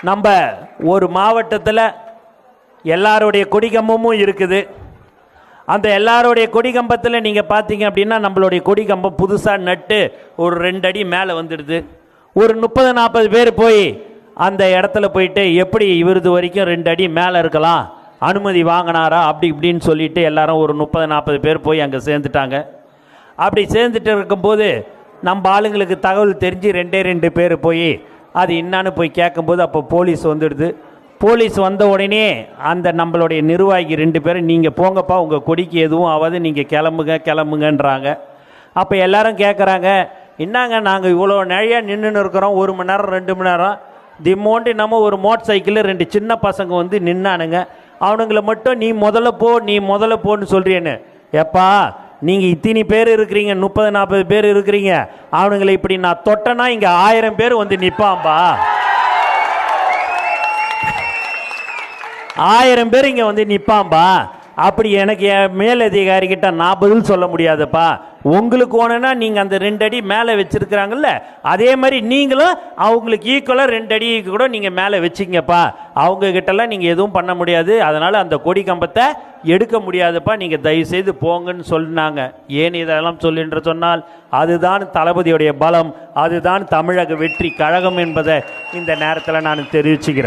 நம்ம ஒரு மாவட்டத்தில் எல்லாருடைய கொடிக்கம்பமும் இருக்குது. அந்த எல்லாருடைய கொடிக்கம்பத்தில் நீங்கள் பார்த்தீங்க அப்படின்னா நம்மளுடைய கொடிக்கம்பம் புதுசாக நட்டு ஒரு 2 அடி மேலே வந்துடுது. ஒரு 30-40 பேர் போய் அந்த இடத்துல போயிட்டு எப்படி இவரது வரைக்கும் 2 அடி மேலே இருக்கலாம், அனுமதி வாங்கினாரா அப்படி இப்படின்னு சொல்லிட்டு எல்லாரும் ஒரு 30-40 பேர் போய் அங்கே சேர்ந்துட்டாங்க. அப்படி சேர்ந்துட்டு இருக்கும்போது நம்ம ஆளுங்களுக்கு தகவல் தெரிஞ்சு 2 பேர் போய் அது என்னான்னு போய் கேட்கும்போது அப்போ போலீஸ் வந்துடுது. போலீஸ் வந்த உடனே அந்த நம்மளுடைய நிர்வாகி 2 பேரும் நீங்கள் போங்கப்பா, உங்கள் கொடிக்கு எதுவும் ஆகாது, நீங்கள் கிளம்புங்கன்றாங்க. அப்போ எல்லாரும் கேட்குறாங்க, என்னங்க நாங்கள் இவ்வளோ நிறையா நின்றுன்னு இருக்கிறோம், 1 மணி நேரம் 2 மணி நேரம், திமோண்டி நம்ம ஒரு மோட்டர் சைக்கிளில் 2 சின்ன பசங்க வந்து நின்னானுங்க, அவனுங்களை மட்டும் நீ முதல்ல போன்னு சொல்கிறேன்னு. எப்பா நீங்கள் இத்தனை பேர் இருக்கிறீங்க, 30-40 பேர் இருக்கிறீங்க, அவனுங்களை இப்படி நான் தொட்டனா இங்கே 1000 பேர் வந்து நிற்பான்பா, 1000 பேர் இங்கே வந்து நிற்பான்பா. அப்படி எனக்கு என் மேலதிகாரிகிட்ட நான் பதில் சொல்ல முடியாதுப்பா. உங்களுக்கு வேணும்னா நீங்கள் அந்த 2 அடி மேலே வச்சுருக்கிறாங்கல்ல, அதே மாதிரி நீங்களும் அவங்களுக்கு ஈக்குவலாக 2 அடி கூட நீங்கள் மேலே வச்சுங்கப்பா. அவங்கக்கிட்டலாம் நீங்கள் எதுவும் பண்ண முடியாது, அதனால் அந்த கொடி கம்பத்தை எடுக்க முடியாதுப்பா, நீங்கள் தயவுசெய்து போங்கன்னு சொன்னாங்க. ஏன் இதெல்லாம் சொல்லுன்ற சொன்னால் அதுதான் தளபதியுடைய பலம், அதுதான் தமிழக வெற்றி கழகம் என்பதை இந்த நேரத்தில் நான் தெரிவிச்சுக்கிறேன்.